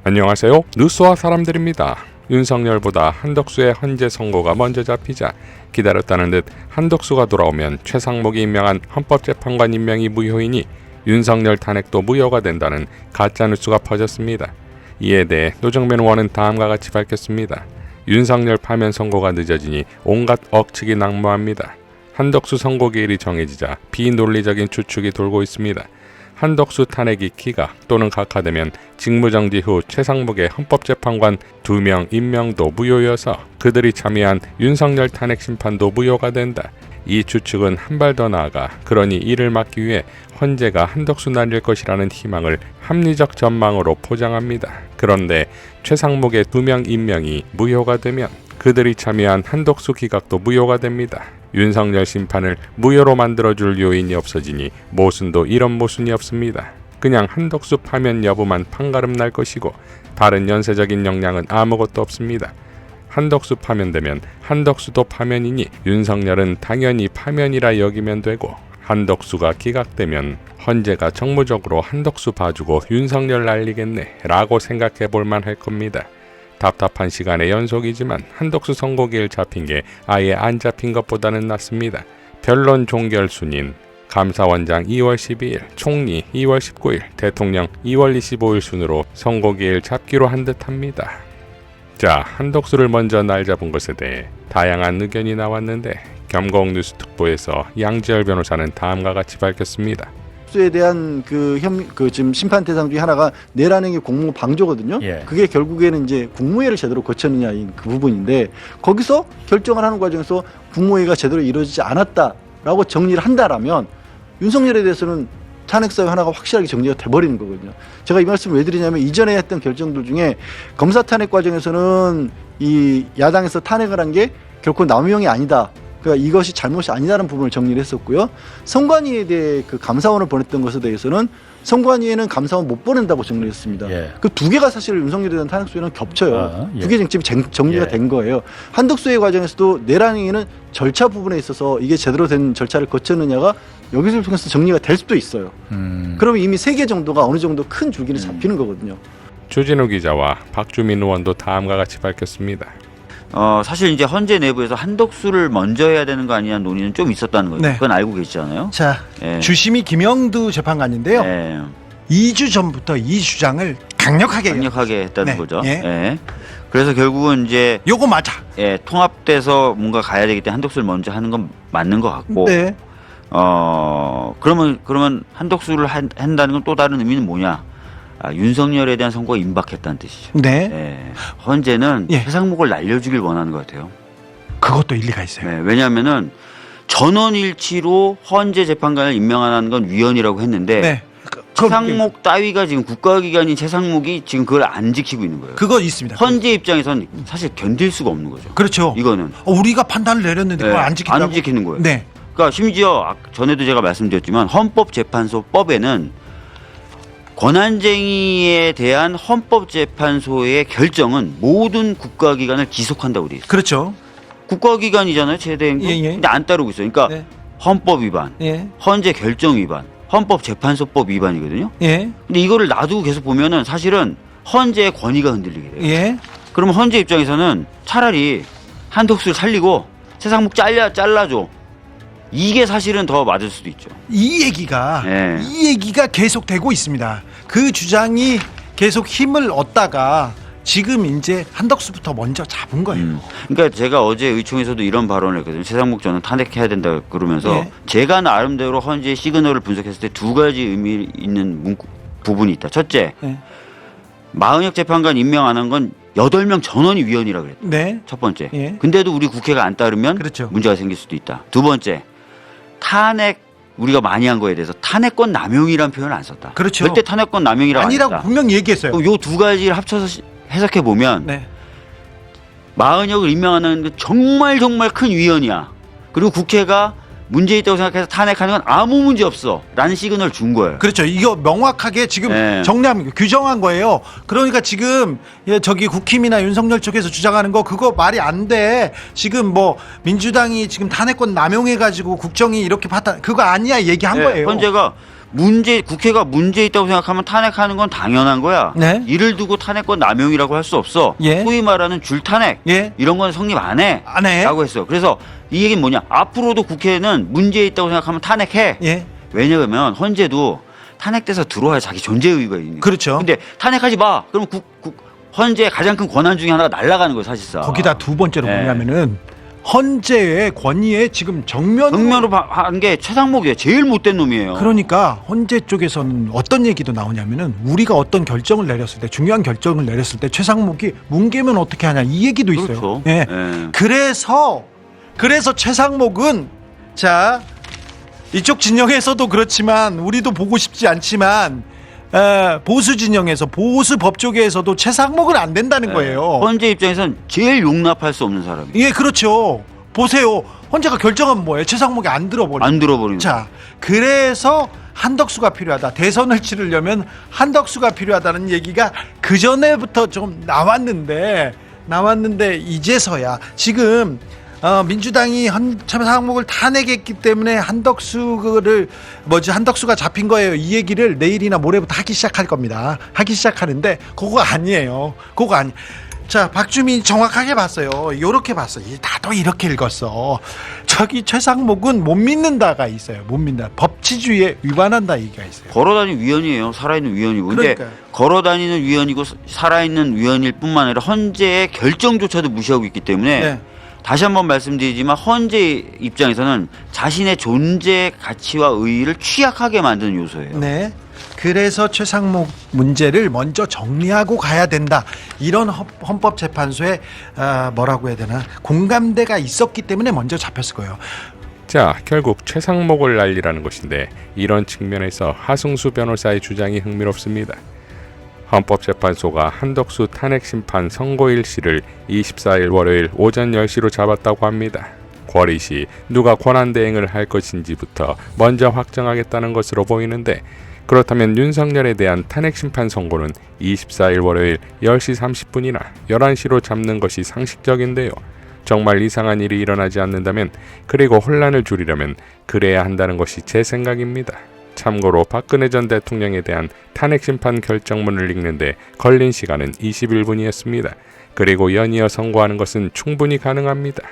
안녕하세요. 뉴스와 사람들입니다. 윤석열보다 한덕수의 헌재 선고가 먼저 잡히자 기다렸다는 듯 한덕수가 돌아오면 최상목이 임명한 헌법재판관 임명이 무효이니 윤석열 탄핵도 무효가 된다는 가짜뉴스가 퍼졌습니다. 이에 대해 노정면 의원은 다음과 같이 밝혔습니다. 윤석열 파면 선고가 늦어지니 온갖 억측이 난무합니다. 한덕수 선고 기일이 정해지자 비논리적인 추측이 돌고 있습니다. 한덕수 탄핵이 기각 또는 각하되면 직무정지 후 최상목의 헌법재판관 2명 임명도 무효여서 그들이 참여한 윤석열 탄핵 심판도 무효가 된다. 이 추측은 한 발 더 나아가 그러니 이를 막기 위해 헌재가 한덕수 날릴 것이라는 희망을 합리적 전망으로 포장합니다. 그런데 최상목의 2명 임명이 무효가 되면 그들이 참여한 한덕수 기각도 무효가 됩니다. 윤석열 심판을 무효로 만들어줄 요인이 없어지니 모순도 이런 모순이 없습니다. 그냥 한덕수 파면 여부만 판가름 날 것이고 다른 연쇄적인 영향은 아무것도 없습니다. 한덕수 파면되면 한덕수도 파면이니 윤석열은 당연히 파면이라 여기면 되고 한덕수가 기각되면 헌재가 정무적으로 한덕수 봐주고 윤석열 날리겠네 라고 생각해 볼만 할 겁니다. 답답한 시간의 연속이지만 한덕수 선고기일 잡힌 게 아예 안 잡힌 것보다는 낫습니다. 변론 종결 순인 감사원장 2월 12일, 총리 2월 19일, 대통령 2월 25일 순으로 선고기일 잡기로 한 듯합니다. 자, 한덕수를 먼저 날 잡은 것에 대해 다양한 의견이 나왔는데 겸공뉴스 특보에서 양지열 변호사는 다음과 같이 밝혔습니다. 에 대한 지금 심판 대상 중에 하나가 내란행위 공무 방조거든요. 예. 그게 결국에는 이제 국무회의를 제대로 거쳤느냐인 그 부분인데 거기서 결정을 하는 과정에서 국무회의가 제대로 이루어지지 않았다라고 정리를 한다라면 윤석열에 대해서는 탄핵 사유 하나가 확실하게 정리가 돼버리는 거거든요. 제가 이 말씀을 왜 드리냐면 이전에 했던 결정들 중에 검사 탄핵 과정에서는 이 야당에서 탄핵을 한 게 결코 남용이 아니다. 그러니까 이것이 잘못이 아니다라는 부분을 정리를 했었고요. 선관위에 대해 그 감사원을 보냈던 것에 대해서는 선관위에는 감사원 못 보낸다고 정리를 했습니다. 예. 그 두 개가 사실 윤석열에 대한 탄핵 수위는 겹쳐요. 예. 두 개 쟁점이 정리가 예. 된 거예요. 한덕수의 과정에서도 내란행위는 절차 부분에 있어서 이게 제대로 된 절차를 거쳤느냐가 여기서 통해서 정리가 될 수도 있어요. 그러면 이미 3개 정도가 어느 정도 큰 줄기는 잡히는 거거든요. 주진우 기자와 박주민 의원도 다음과 같이 밝혔습니다. 사실 이제 헌재 내부에서 한덕수를 먼저 해야 되는 거 아니냐는 논의는 좀 있었다는 거죠. 네. 그건 알고 계시잖아요. 자, 예. 주심이 김영두 재판관인데요. 예. 2주 전부터 이 주장을 강력하게 해요. 강력하게 했다는 네. 거죠. 예. 예. 그래서 결국은 이제 요거 맞아. 통합돼서 뭔가 가야 되기 때문에 한덕수를 먼저 하는 건 맞는 것 같고. 네. 그러면 한덕수를 한다는 건 또 다른 의미는 뭐냐? 윤석열에 대한 선고가 임박했다는 뜻이죠. 네. 예. 헌재는 예. 최상목을 날려주길 원하는 것 같아요. 그것도 일리가 있어요. 네, 왜냐하면은 전원일치로 헌재 재판관을 임명하는 건 위헌이라고 했는데 네. 최상목 따위가 지금 국가기관인 최상목이 지금 그걸 안 지키고 있는 거예요. 그거 있습니다. 헌재 입장에선 사실 견딜 수가 없는 거죠. 그렇죠. 이거는 우리가 판단을 내렸는데 그걸 네, 안 지킨다고. 안 지키는 거예요. 네. 그러니까 심지어 전에도 제가 말씀드렸지만 헌법재판소법에는 권한쟁의에 대한 헌법재판소의 결정은 모든 국가기관을 기속한다고 되어 있어요. 그렇죠. 국가기관이잖아요, 최대 행정. 예, 예. 근데 안 따르고 있어요. 그러니까 네. 헌법 위반, 예. 헌재 결정 위반, 헌법재판소법 위반이거든요. 예. 근데 이거를 놔두고 계속 보면은 사실은 헌재의 권위가 흔들리게 돼요. 예. 그러면 헌재 입장에서는 차라리 한덕수를 살리고 최상목 잘라줘. 이게 사실은 더 맞을 수도 있죠. 이 얘기가 네. 이 얘기가 계속되고 있습니다. 그 주장이 계속 힘을 얻다가 지금 이제 한덕수부터 먼저 잡은 거예요. 그러니까 제가 어제 의총에서도 이런 발언을 했거든요. 최상목 저는 탄핵해야 된다 그러면서 예. 제가 나름대로 헌재의 시그널을 분석했을 때 두 가지 의미 있는 부분이 있다. 첫째, 예. 마은혁 재판관 임명 안 한 건 8명 전원이 위헌이라고 그랬다. 네. 첫 번째. 예. 근데도 우리 국회가 안 따르면 그렇죠. 문제가 생길 수도 있다. 두 번째, 탄핵 우리가 많이 한 거에 대해서 탄핵권 남용이라는 표현을 안 썼다. 그렇죠. 절대 탄핵권 남용이라고 아니라고 안 했다. 분명히 얘기했어요. 요 두 가지를 합쳐서 해석해 보면 네. 마은혁을 임명하는 게 정말 큰 위헌이야. 그리고 국회가 문제 있다고 생각해서 탄핵하는 건 아무 문제 없어 라는 시그널을 준 거예요. 그렇죠. 이거 명확하게 지금 네. 규정한 거예요. 그러니까 지금 저기 국힘이나 윤석열 쪽에서 주장하는 거 그거 말이 안 돼. 지금 뭐 민주당이 지금 탄핵권 남용해가지고 국정이 이렇게 파탄 그거 아니야 얘기한 네, 거예요. 헌재가 국회가 문제 있다고 생각하면 탄핵하는 건 당연한 거야. 네. 이를 두고 탄핵권 남용이라고 할 수 없어. 예. 소위 말하는 줄탄핵 예. 이런 건 성립 안 해. 안 해. 라고 했어. 그래서 이 얘기는 뭐냐? 앞으로도 국회는 문제 있다고 생각하면 탄핵해. 예. 왜냐하면 헌재도 탄핵돼서 들어와야 자기 존재 의의가 있는 거야. 그렇죠. 근데 탄핵하지 마. 그럼 헌재의 가장 큰 권한 중에 하나가 날아가는 거예요, 사실상. 거기다 두 번째로 네. 뭐냐면은 헌재의 권위에 지금 정면으로 한 게 최상목이에요. 제일 못된 놈이에요. 그러니까 헌재 쪽에서는 어떤 얘기도 나오냐면은 우리가 어떤 결정을 내렸을 때 중요한 결정을 내렸을 때 최상목이 뭉개면 어떻게 하냐 이 얘기도 있어요. 그렇죠. 예. 예. 그래서 최상목은 자 이쪽 진영에서도 그렇지만 우리도 보고 싶지 않지만 보수 진영에서 보수 법조계에서도 최상목은 안 된다는 거예요. 헌재 입장에선 제일 용납할 수 없는 사람이에요. 예, 그렇죠. 보세요. 헌재가 결정하면 뭐예요? 최상목이 안 들어버리죠. 안 들어버리는 자, 그래서 한덕수가 필요하다. 대선을 치르려면 한덕수가 필요하다는 얘기가 그 전에부터 좀 나왔는데 이제서야 지금 민주당이 최상목을 탄핵했기 때문에 한덕수가 잡힌 거예요. 이 얘기를 내일이나 모레부터 하기 시작할 겁니다. 하기 시작하는데 그거 아니에요. 자, 박주민이 정확하게 봤어요. 요렇게 봤어. 나도 이렇게 읽었어. 저기 최상목은 못 믿는다가 있어요. 못 믿는다. 법치주의에 위반한다 얘기가 있어요. 걸어다니는 위원이에요. 살아있는 위원이고. 근데 그러니까요. 걸어다니는 위원이고 살아있는 위원일 뿐만 아니라 헌재의 결정조차도 무시하고 있기 때문에 네. 다시 한번 말씀드리지만 헌재 입장에서는 자신의 존재 가치와 의의를 취약하게 만드는 요소예요. 네. 그래서 최상목 문제를 먼저 정리하고 가야 된다. 이런 헌법재판소에 뭐라고 해야 되나 공감대가 있었기 때문에 먼저 잡혔을 거예요. 자, 결국 최상목을 날리라는 것인데 이런 측면에서 하승수 변호사의 주장이 흥미롭습니다. 헌법재판소가 한덕수 탄핵심판 선고일 시를 24일 월요일 오전 10시로 잡았다고 합니다. 궐이 시 누가 권한대행을 할 것인지부터 먼저 확정하겠다는 것으로 보이는데 그렇다면 윤석열에 대한 탄핵심판 선고는 24일 월요일 10시 30분이나 11시로 잡는 것이 상식적인데요. 정말 이상한 일이 일어나지 않는다면 그리고 혼란을 줄이려면 그래야 한다는 것이 제 생각입니다. 참고로 박근혜 전 대통령에 대한 탄핵심판 결정문을 읽는데 걸린 시간은 21분이었습니다. 그리고 연이어 선고하는 것은 충분히 가능합니다.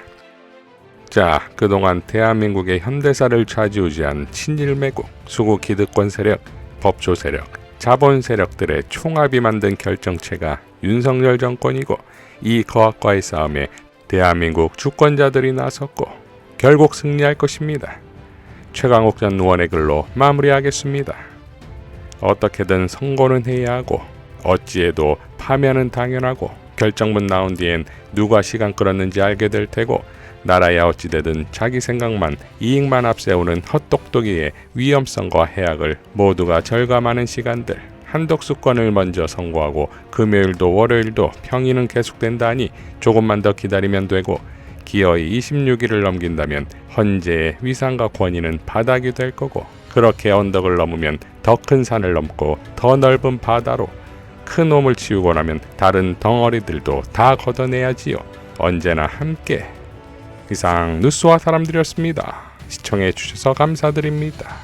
자, 그동안 대한민국의 현대사를 좌지우지한 친일매국, 수구 기득권 세력, 법조 세력, 자본 세력들의 총합이 만든 결정체가 윤석열 정권이고 이 거학과의 싸움에 대한민국 주권자들이 나섰고 결국 승리할 것입니다. 최강욱 전 의원의 글로 마무리하겠습니다. 어떻게든 선고는 해야 하고 어찌해도 파면은 당연하고 결정문 나온 뒤엔 누가 시간 끌었는지 알게 될 테고 나라야 어찌되든 자기 생각만 이익만 앞세우는 헛똑똑이의 위험성과 해악을 모두가 절감하는 시간들. 한덕수권을 먼저 선고하고 금요일도 월요일도 평일은 계속된다니 조금만 더 기다리면 되고 기어이 26일을 넘긴다면 헌재의 위상과 권위는 바닥이 될 거고 그렇게 언덕을 넘으면 더 큰 산을 넘고 더 넓은 바다로 큰 홈을 치우고 나면 다른 덩어리들도 다 걷어내야지요. 언제나 함께. 이상 뉴스와 사람들이었습니다. 시청해 주셔서 감사드립니다.